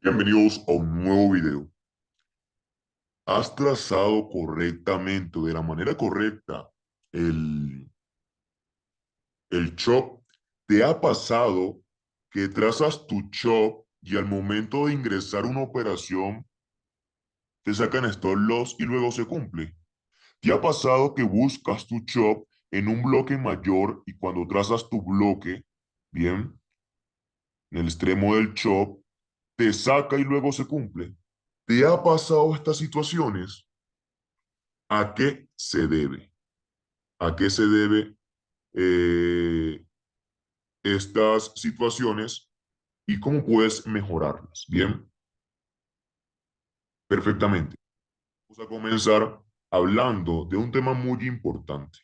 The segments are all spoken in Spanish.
Bienvenidos a un nuevo video. ¿Has trazado correctamente, o de la manera correcta, el, el chop? ¿Te ha pasado que trazas tu chop y al momento de ingresar una operación te sacan stop loss y luego se cumple? ¿Te ha pasado que buscas tu chop en un bloque mayor y cuando trazas tu bloque, bien, en el extremo del chop, te saca y luego se cumple? ¿Te ha pasado estas situaciones? ¿A qué se debe? ¿A qué se debe eh, estas situaciones y cómo puedes mejorarlas? Bien, perfectamente. Vamos a comenzar hablando de un tema muy importante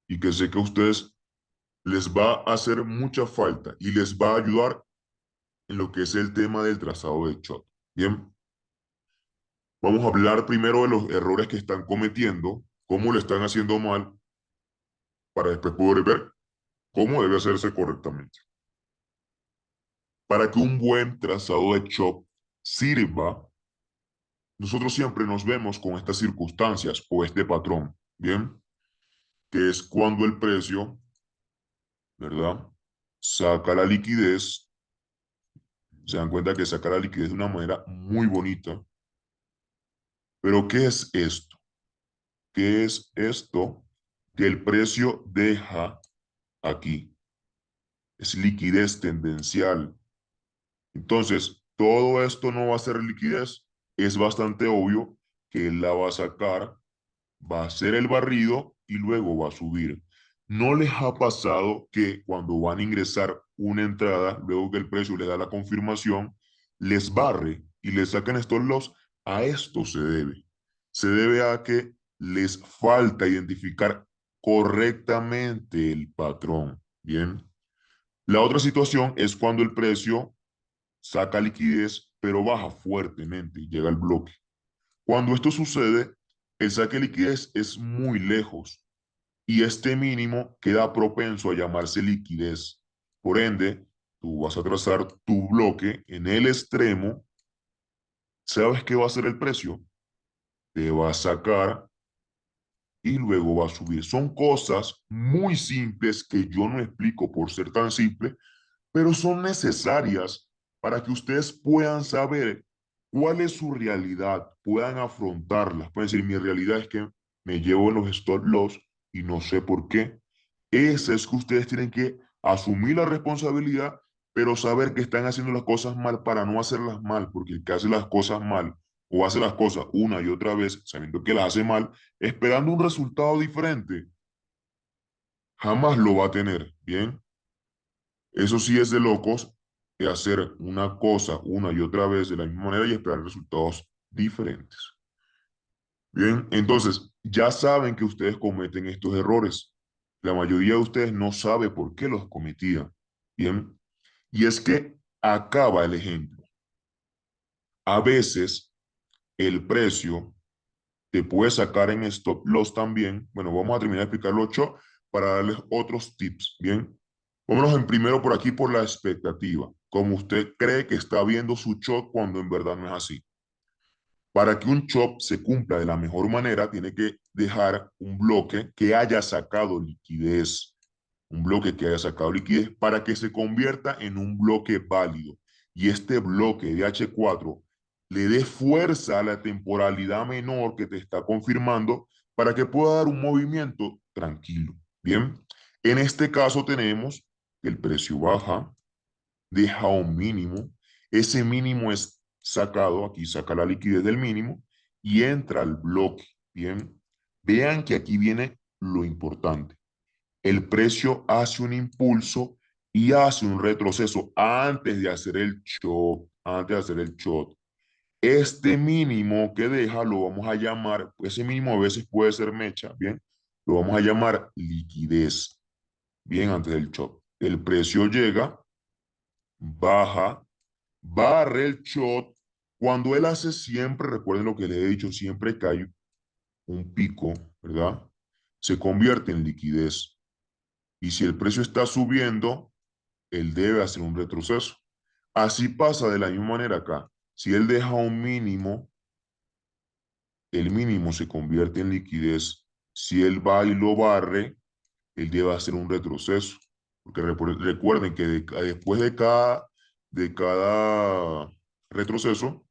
y que sé que a ustedes les va a hacer mucha falta y les va a ayudar en lo que es el tema del trazado de shot. Bien, vamos a hablar primero de los errores que están cometiendo, cómo lo están haciendo mal, para después poder ver cómo debe hacerse correctamente. Para que un buen trazado de chop sirva, nosotros siempre nos vemos con estas circunstancias o este patrón, ¿bien? Que es cuando el precio, ¿verdad? Saca la liquidez, se dan cuenta que saca la liquidez de una manera muy bonita. Pero ¿qué es esto? ¿Qué es esto que el precio deja aquí? Es liquidez tendencial. Entonces, todo esto no va a ser liquidez. Es bastante obvio que él la va a sacar, va a hacer el barrido y luego va a subir. ¿No les ha pasado que cuando van a ingresar una entrada, luego que el precio le da la confirmación, les barre y les sacan estos loss? A esto se debe. Se debe a que les falta identificar correctamente el patrón. Bien. La otra situación es cuando el precio saca liquidez, pero baja fuertemente y llega al bloque. Cuando esto sucede, el saque de liquidez es muy lejos y este mínimo queda propenso a llamarse liquidez. Por ende, tú vas a trazar tu bloque en el extremo. ¿Sabes qué va a hacer el precio? Te va a sacar y luego va a subir. Son cosas muy simples que yo no explico por ser tan simple, pero son necesarias para que ustedes puedan saber cuál es su realidad, puedan afrontarlas. Pueden decir, mi realidad es que me llevo en los stop loss y no sé por qué. Esa es que ustedes tienen que asumir la responsabilidad, pero saber que están haciendo las cosas mal para no hacerlas mal, porque el que hace las cosas mal o hace las cosas una y otra vez sabiendo que las hace mal, esperando un resultado diferente, jamás lo va a tener, ¿bien? Eso sí es de locos, de hacer una cosa una y otra vez de la misma manera y esperar resultados diferentes. Bien, entonces ya saben que ustedes cometen estos errores. La mayoría de ustedes no sabe por qué los cometían. Bien, y es que acaba el ejemplo. A veces el precio te puede sacar en stop loss también. Bueno, vamos a terminar de explicarlo 8 para darles otros tips. Bien, vámonos en primero por aquí por la expectativa. Como usted cree que está viendo su shot cuando en verdad no es así. Para que un chop se cumpla de la mejor manera, tiene que dejar un bloque que haya sacado liquidez. Un bloque que haya sacado liquidez para que se convierta en un bloque válido. Y este bloque de H4 le dé fuerza a la temporalidad menor que te está confirmando para que pueda dar un movimiento tranquilo. Bien, en este caso tenemos que el precio baja, deja un mínimo, ese mínimo es sacado, aquí saca la liquidez del mínimo y entra al bloque. Bien, vean que aquí viene lo importante. El precio hace un impulso y hace un retroceso antes de hacer el short, antes de hacer el short. Este mínimo que deja lo vamos a llamar, ese mínimo a veces puede ser mecha, bien, lo vamos a llamar liquidez, bien, antes del short. El precio llega, baja, barre el short. Cuando él hace siempre, recuerden lo que les he dicho, siempre que hay un pico, ¿verdad? Se convierte en liquidez. Y si el precio está subiendo, él debe hacer un retroceso. Así pasa de la misma manera acá. Si él deja un mínimo, el mínimo se convierte en liquidez. Si él va y lo barre, él debe hacer un retroceso. Porque recuerden que después de cada retroceso,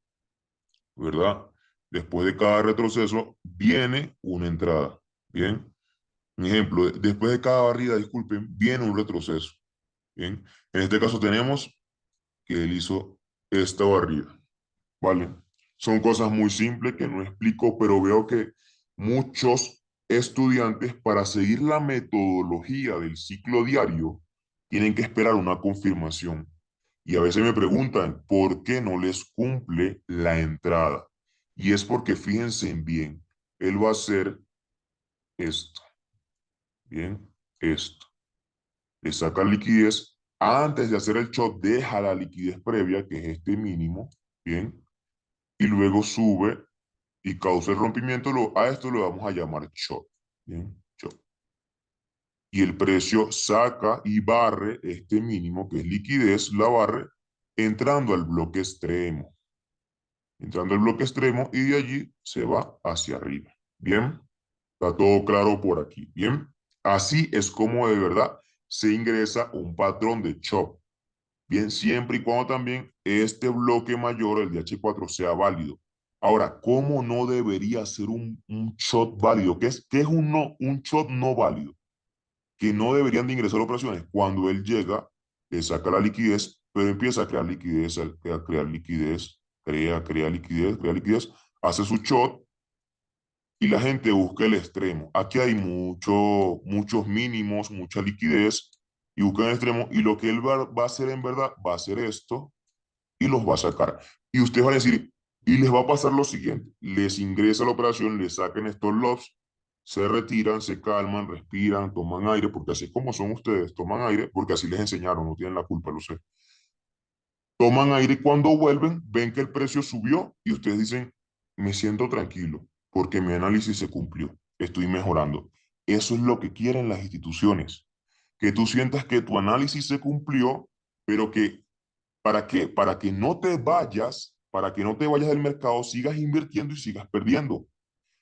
¿verdad? Después de cada retroceso viene una entrada. Bien. Un ejemplo, después de cada barrida, disculpen, viene un retroceso. Bien. En este caso tenemos que él hizo esta barrida. ¿Vale? Son cosas muy simples que no explico, pero veo que muchos estudiantes para seguir la metodología del ciclo diario tienen que esperar una confirmación. Y a veces me preguntan por qué no les cumple la entrada. Y es porque fíjense bien, él va a hacer esto, bien, esto. Le saca liquidez. Antes de hacer el shot, deja la liquidez previa, que es este mínimo, bien, y luego sube y causa el rompimiento, a esto lo vamos a llamar short. Bien, short. Y el precio saca y barre este mínimo, que es liquidez, la barre entrando al bloque extremo. Entrando al bloque extremo y de allí se va hacia arriba. Bien, está todo claro por aquí. Bien, así es como de verdad se ingresa un patrón de chop. Bien, siempre y cuando también este bloque mayor, el de H4, sea válido. Ahora, ¿cómo no debería ser un shot válido? ¿Qué es un shot no válido? Que no deberían de ingresar operaciones. Cuando él llega, le saca la liquidez, pero empieza a crear liquidez, a crear liquidez, crea liquidez, hace su shot y la gente busca el extremo. Aquí hay muchos mínimos, mucha liquidez y busca el extremo y lo que él va a hacer en verdad va a hacer esto y los va a sacar. Y ustedes van a decir, y les va a pasar lo siguiente, les ingresa la operación, les sacan estos loss, se retiran, se calman, respiran, toman aire, porque así es como son ustedes, toman aire, porque así les enseñaron, no tienen la culpa, lo sé. Toman aire y cuando vuelven, ven que el precio subió y ustedes dicen, me siento tranquilo, porque mi análisis se cumplió, estoy mejorando. Eso es lo que quieren las instituciones, que tú sientas que tu análisis se cumplió, pero que ¿para qué? Para que no te vayas del mercado, sigas invirtiendo y sigas perdiendo.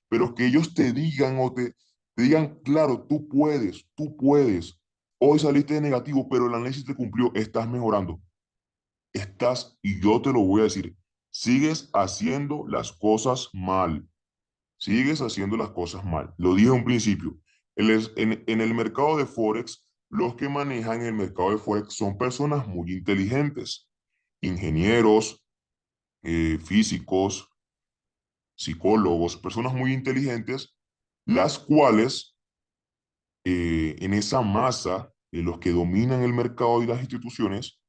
Pero que ellos te digan te digan, claro, tú puedes. Hoy saliste de negativo, pero el análisis te cumplió, estás mejorando. Y yo te lo voy a decir, sigues haciendo las cosas mal. Sigues haciendo las cosas mal. Lo dije en un principio. En el mercado de Forex, los que manejan el mercado de Forex son personas muy inteligentes, ingenieros, físicos, psicólogos, personas muy inteligentes, las cuales en esa masa de los que dominan el mercado y las instituciones,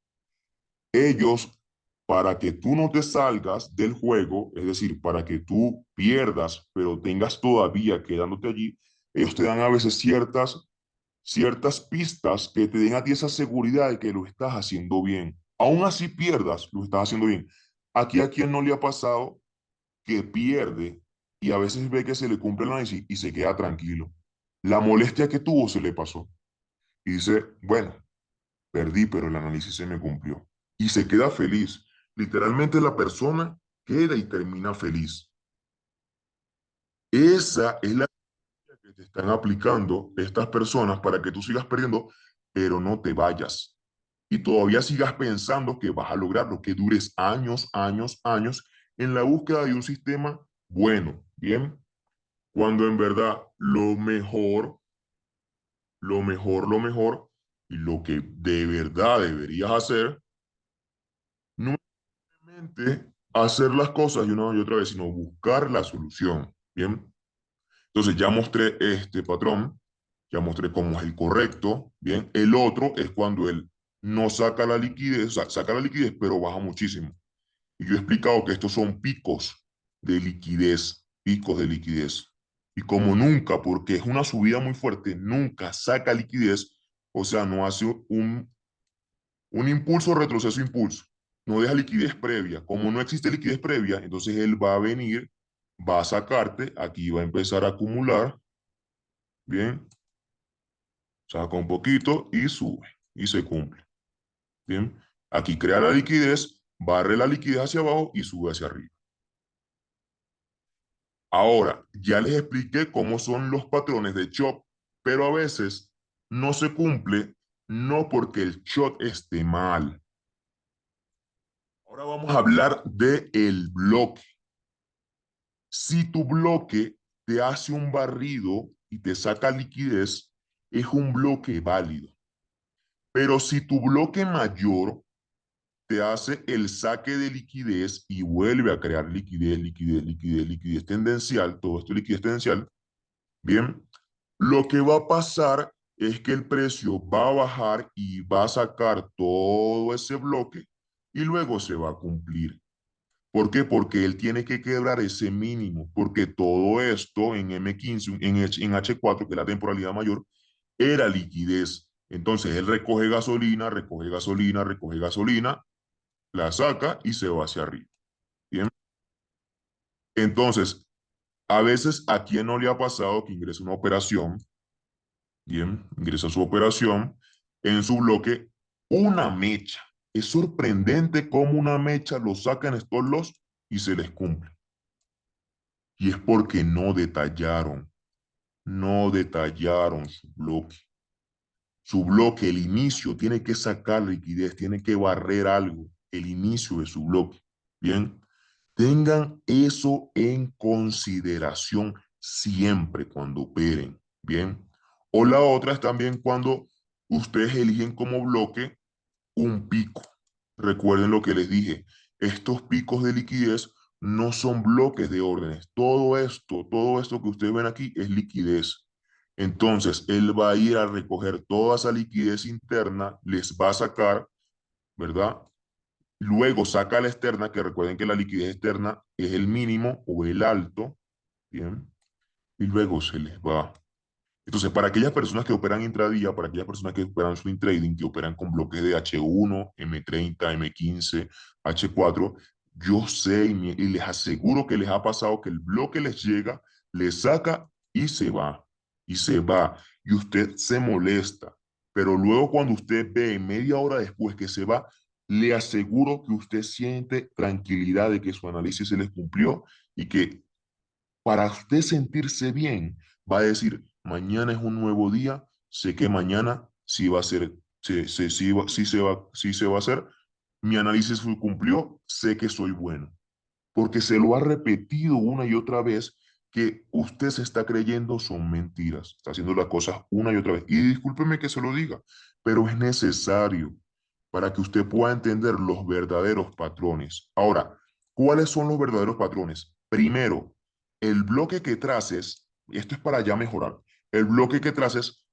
ellos, para que tú no te salgas del juego, es decir, para que tú pierdas, pero tengas todavía quedándote allí, ellos te dan a veces ciertas pistas que te den a ti esa seguridad de que lo estás haciendo bien. Aún así pierdas, lo estás haciendo bien. Aquí a quien no le ha pasado que pierde y a veces ve que se le cumple el análisis y se queda tranquilo. La molestia que tuvo se le pasó y dice, bueno, perdí, pero el análisis se me cumplió. Y se queda feliz. Literalmente la persona queda y termina feliz. Esa es la que te están aplicando estas personas para que tú sigas perdiendo, pero no te vayas. Y todavía sigas pensando que vas a lograrlo, que dures años, años, años en la búsqueda de un sistema bueno, ¿bien? Cuando en verdad lo mejor y lo que de verdad deberías hacer no es simplemente hacer las cosas de una y otra vez, sino buscar la solución, ¿bien? Entonces ya mostré este patrón, ya mostré cómo es el correcto, ¿bien? El otro es cuando él no saca la liquidez, o sea, saca la liquidez, pero baja muchísimo. Y yo he explicado que estos son picos de liquidez. Y como nunca, porque es una subida muy fuerte, nunca saca liquidez, o sea, no hace un impulso, retroceso, impulso. No deja liquidez previa. Como no existe liquidez previa, entonces él va a venir, va a sacarte, aquí va a empezar a acumular, bien, saca un poquito y sube y se cumple, bien. Aquí crea la liquidez barre la liquidez hacia abajo y sube hacia arriba. Ahora, ya les expliqué cómo son los patrones de chop, pero a veces no se cumple, no porque el chop esté mal. Ahora vamos a hablar de el bloque. Si tu bloque te hace un barrido y te saca liquidez, es un bloque válido. Pero si tu bloque mayor te hace el saque de liquidez y vuelve a crear liquidez tendencial, todo esto es liquidez tendencial, bien, lo que va a pasar es que el precio va a bajar y va a sacar todo ese bloque y luego se va a cumplir. ¿Por qué? Porque él tiene que quebrar ese mínimo, porque todo esto en M15, en H4, que es la temporalidad mayor, era liquidez. Entonces él recoge gasolina, recoge gasolina, recoge gasolina, la saca y se va hacia arriba. Bien. Entonces, a veces a quien no le ha pasado que ingresa una operación, bien, ingresa su operación en su bloque, una mecha. Es sorprendente cómo una mecha lo saca en stop loss y se les cumple. Y es porque no detallaron su bloque. Su bloque, el inicio, tiene que sacar liquidez, tiene que barrer algo, el inicio de su bloque. Bien, tengan eso en consideración siempre cuando operen. Bien, o la otra es también cuando ustedes eligen como bloque un pico. Recuerden lo que les dije, estos picos de liquidez no son bloques de órdenes. Todo esto que ustedes ven aquí es liquidez. Entonces, él va a ir a recoger toda esa liquidez interna, les va a sacar, ¿verdad? Luego saca la externa, que recuerden que la liquidez externa es el mínimo o el alto, ¿bien? Y luego se les va. Entonces, para aquellas personas que operan intradía, para aquellas personas que operan swing trading, que operan con bloques de H1, M30, M15, H4, yo sé y les aseguro que les ha pasado que el bloque les llega, les saca y se va. Y se va. Y usted se molesta. Pero luego cuando usted ve media hora después que se va, le aseguro que usted siente tranquilidad de que su análisis se les cumplió y que para usted sentirse bien, va a decir, mañana es un nuevo día, sé que mañana sí va a ser, sí se va a hacer, mi análisis se cumplió, sé que soy bueno, porque se lo ha repetido una y otra vez que usted se está creyendo son mentiras, está haciendo las cosas una y otra vez. Y discúlpeme que se lo diga, pero es necesario para que usted pueda entender los verdaderos patrones. Ahora, ¿cuáles son los verdaderos patrones? Primero, el bloque que traces, esto es para ya mejorar, el bloque que traces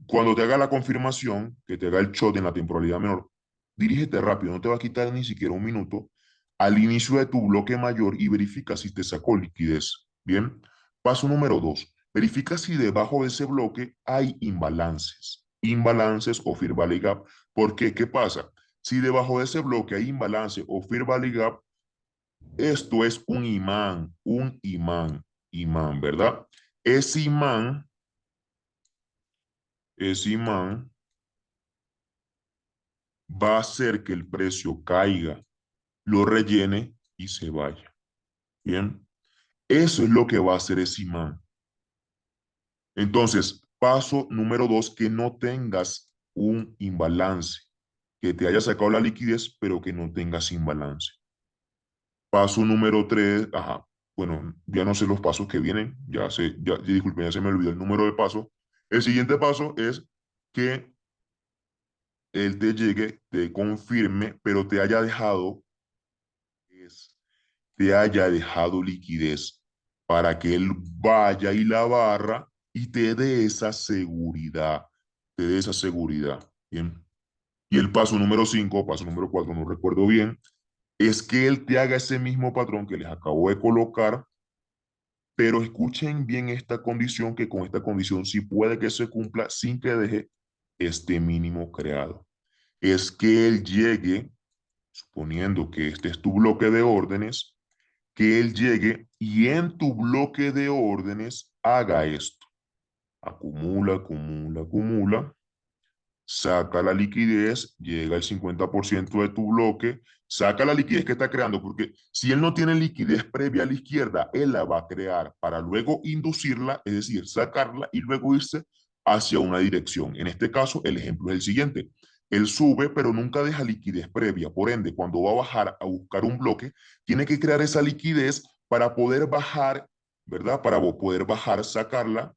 cuando te haga la confirmación, que te haga el shot en la temporalidad menor, dirígete rápido, no te va a quitar ni siquiera un minuto, al inicio de tu bloque mayor y verifica si te sacó liquidez. Bien. Paso número 2. Verifica si debajo de ese bloque hay imbalances. Imbalances o Fair Value Gap. ¿Por qué? ¿Qué pasa? Si debajo de ese bloque hay imbalance o Fair Value Gap, esto es un imán, ¿verdad? Ese imán, ese imán va a hacer que el precio caiga, lo rellene y se vaya. Bien, eso es lo que va a hacer ese imán. Entonces, paso número 2, que no tengas un imbalance, que te haya sacado la liquidez, pero que no tengas imbalance. Paso número 3, ajá, bueno, ya no sé los pasos que vienen, disculpen, ya se me olvidó el número de pasos. El siguiente paso es que él te llegue, te confirme, pero te haya dejado te haya dejado liquidez para que él vaya y la barra y te dé esa seguridad, te dé esa seguridad. Bien. Y el paso número 5, paso número 4, no recuerdo bien, es que él te haga ese mismo patrón que les acabo de colocar, pero escuchen bien esta condición, que con esta condición sí puede que se cumpla sin que deje este mínimo creado. Es que él llegue, suponiendo que este es tu bloque de órdenes, que él llegue y en tu bloque de órdenes haga esto. Acumula, acumula, acumula. saca la liquidez, llega al 50% de tu bloque, saca la liquidez que está creando, porque si él no tiene liquidez previa a la izquierda, él la va a crear para luego inducirla, es decir, sacarla y luego irse hacia una dirección. En este caso, el ejemplo es el siguiente. Él sube, pero nunca deja liquidez previa. Por ende, cuando va a bajar a buscar un bloque, tiene que crear esa liquidez para poder bajar, ¿verdad? Para poder bajar, sacarla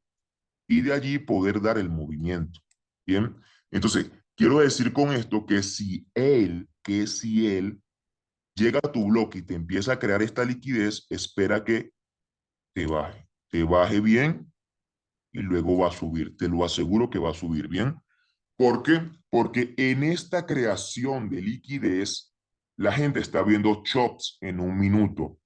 y de allí poder dar el movimiento. Bien, entonces quiero decir con esto que si él llega a tu bloque y te empieza a crear esta liquidez, espera que te baje bien y luego va a subir. Te lo aseguro que va a subir bien. ¿Por qué? Porque en esta creación de liquidez, la gente está viendo chops en un minuto.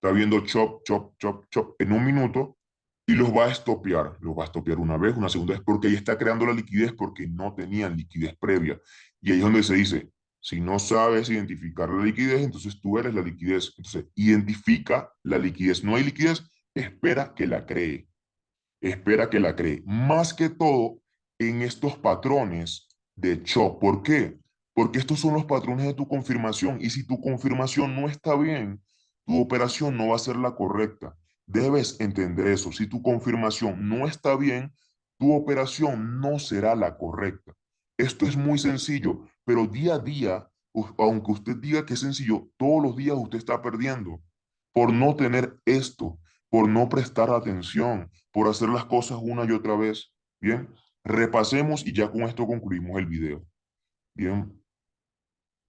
Está viendo chop, chop, chop, chop en un minuto y los va a estopear. Los va a estopear una vez, una segunda vez, porque ahí está creando la liquidez porque no tenían liquidez previa. Y ahí es donde se dice, si no sabes identificar la liquidez, entonces tú eres la liquidez. Entonces, identifica la liquidez. No hay liquidez, espera que la cree. Espera que la cree. Más que todo en estos patrones de shock. ¿Por qué? Porque estos son los patrones de tu confirmación. Y si tu confirmación no está bien, tu operación no va a ser la correcta. Debes entender eso. Si tu confirmación no está bien, tu operación no será la correcta. Esto es muy sencillo, pero día a día, aunque usted diga que es sencillo, todos los días usted está perdiendo por no tener esto, por no prestar atención, por hacer las cosas una y otra vez. Bien, repasemos y ya con esto concluimos el video. Bien,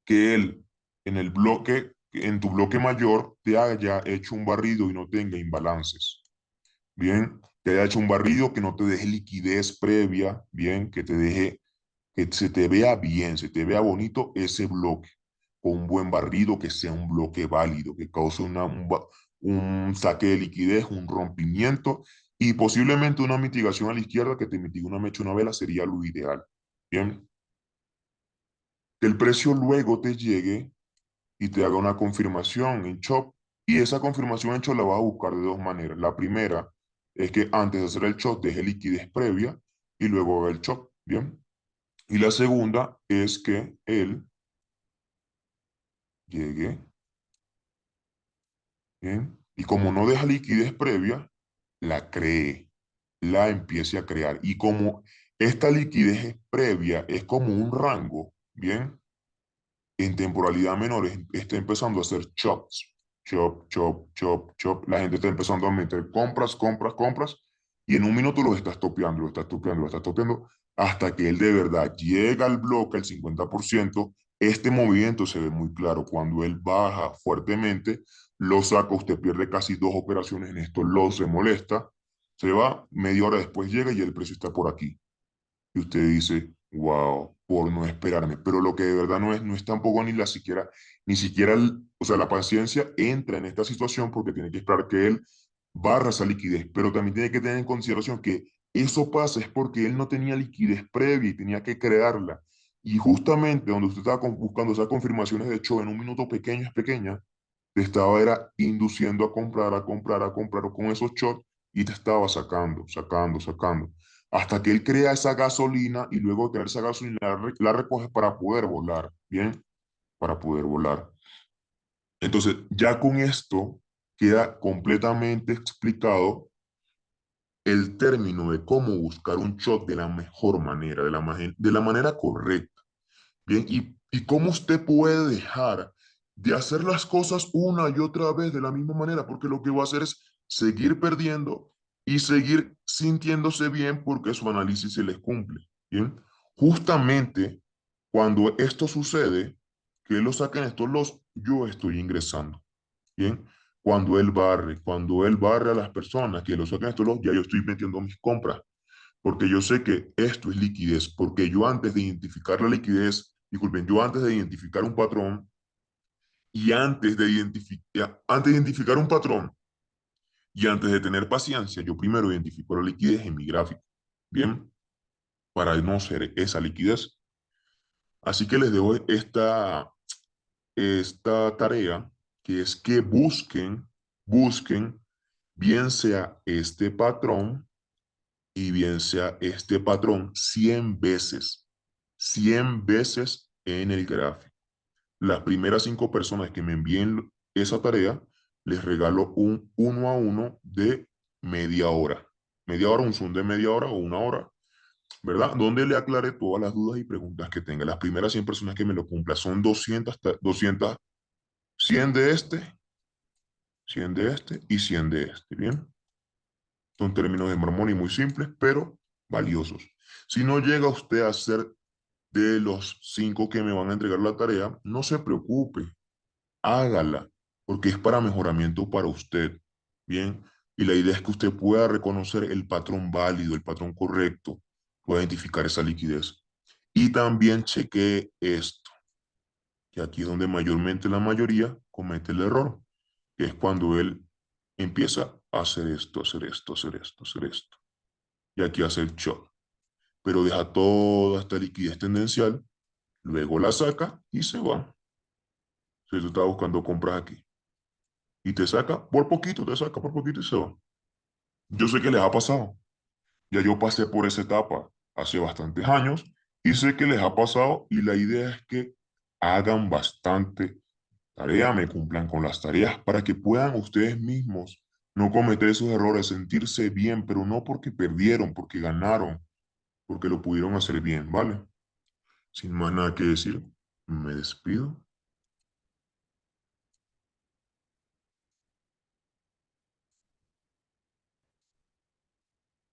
que él en tu bloque mayor, te haya hecho un barrido y no tenga imbalances. Bien, que haya hecho un barrido que no te deje liquidez previa, bien, que te deje, que se te vea bien, se te vea bonito ese bloque, con un buen barrido, que sea un bloque válido, que cause un saque de liquidez, un rompimiento y posiblemente una mitigación a la izquierda que te mitigue una mecha, una vela sería lo ideal. Bien, que el precio luego te llegue y te haga una confirmación en chop y esa confirmación en chop la vas a buscar de dos maneras. La primera es que antes de hacer el chop deje liquidez previa y luego haga el chop. Bien. Y la segunda es que él llegue, ¿bien? Y como no deja liquidez previa, la cree, la empiece a crear. Y como esta liquidez es previa, es como un rango, ¿bien? En temporalidad menor está empezando a hacer chops, chop, chop, chop, chop. La gente está empezando a meter compras, compras, compras, y en un minuto lo está topeando, lo está topeando, lo está topeando, hasta que él de verdad llega al bloque al 50%. Este movimiento se ve muy claro. Cuando él baja fuertemente, lo saca, usted pierde casi dos operaciones en esto, lo se molesta, se va, media hora después llega y el precio está por aquí y usted dice, wow, por no esperarme. Pero lo que de verdad no es tampoco ni siquiera, o sea, la paciencia entra en esta situación porque tiene que esperar que él barra esa liquidez, pero también tiene que tener en consideración que eso pasa es porque él no tenía liquidez previa y tenía que crearla. Y justamente donde usted estaba buscando esas confirmaciones de hecho en un minuto pequeño es pequeña, te estaba era induciendo a comprar, a comprar, a comprar con esos shorts y te estaba sacando, sacando, sacando hasta que él crea esa gasolina y luego de crear esa gasolina la recoge para poder volar, ¿bien? Para poder volar. Entonces, ya con esto queda completamente explicado el término de cómo buscar un shot de la mejor manera, de la manera correcta, ¿bien? Y cómo usted puede dejar de hacer las cosas una y otra vez de la misma manera, porque lo que va a hacer es seguir perdiendo y seguir sintiéndose bien porque su análisis se les cumple, ¿bien? Justamente cuando esto sucede, que lo saquen estos los, yo estoy ingresando, ¿bien? Cuando él barre a las personas, que lo saquen estos los, ya yo estoy metiendo mis compras porque yo sé que esto es liquidez, porque yo antes de identificar la liquidez, disculpen, yo antes de identificar un patrón y antes de identificar un patrón y antes de tener paciencia, yo primero identifico la liquidez en mi gráfico, ¿bien? Para no ser esa liquidez. Así que les dejo esta tarea, que es que busquen, bien sea este patrón y bien sea este patrón 100 veces. 100 veces en el gráfico. Las primeras 5 personas que me envíen esa tarea, les regalo un 1 a 1 de media hora. Media hora, un Zoom de media hora o 1 hora, ¿verdad? Donde le aclare todas las dudas y preguntas que tenga. Las primeras 100 personas que me lo cumplan son 200, 100 de este, 100 de este y 100 de este, ¿bien? Son términos de mormón y muy simples, pero valiosos. Si no llega usted a ser de los 5 que me van a entregar la tarea, no se preocupe, hágala, porque es para mejoramiento para usted, ¿bien? Y la idea es que usted pueda reconocer el patrón válido, el patrón correcto, pueda identificar esa liquidez. Y también chequee esto, que aquí es donde mayormente la mayoría comete el error, que es cuando él empieza a hacer esto, hacer esto, hacer esto, hacer esto. Y aquí hace el short, pero deja toda esta liquidez tendencial, luego la saca y se va. Si tú estás buscando compras aquí y te saca por poquito, te saca por poquito y se va. Yo sé que les ha pasado. Ya yo pasé por esa etapa hace bastantes años y sé que les ha pasado y la idea es que hagan bastante tarea, me cumplan con las tareas para que puedan ustedes mismos no cometer esos errores, sentirse bien, pero no porque perdieron, porque ganaron, porque lo pudieron hacer bien, ¿vale? Sin más nada que decir, me despido.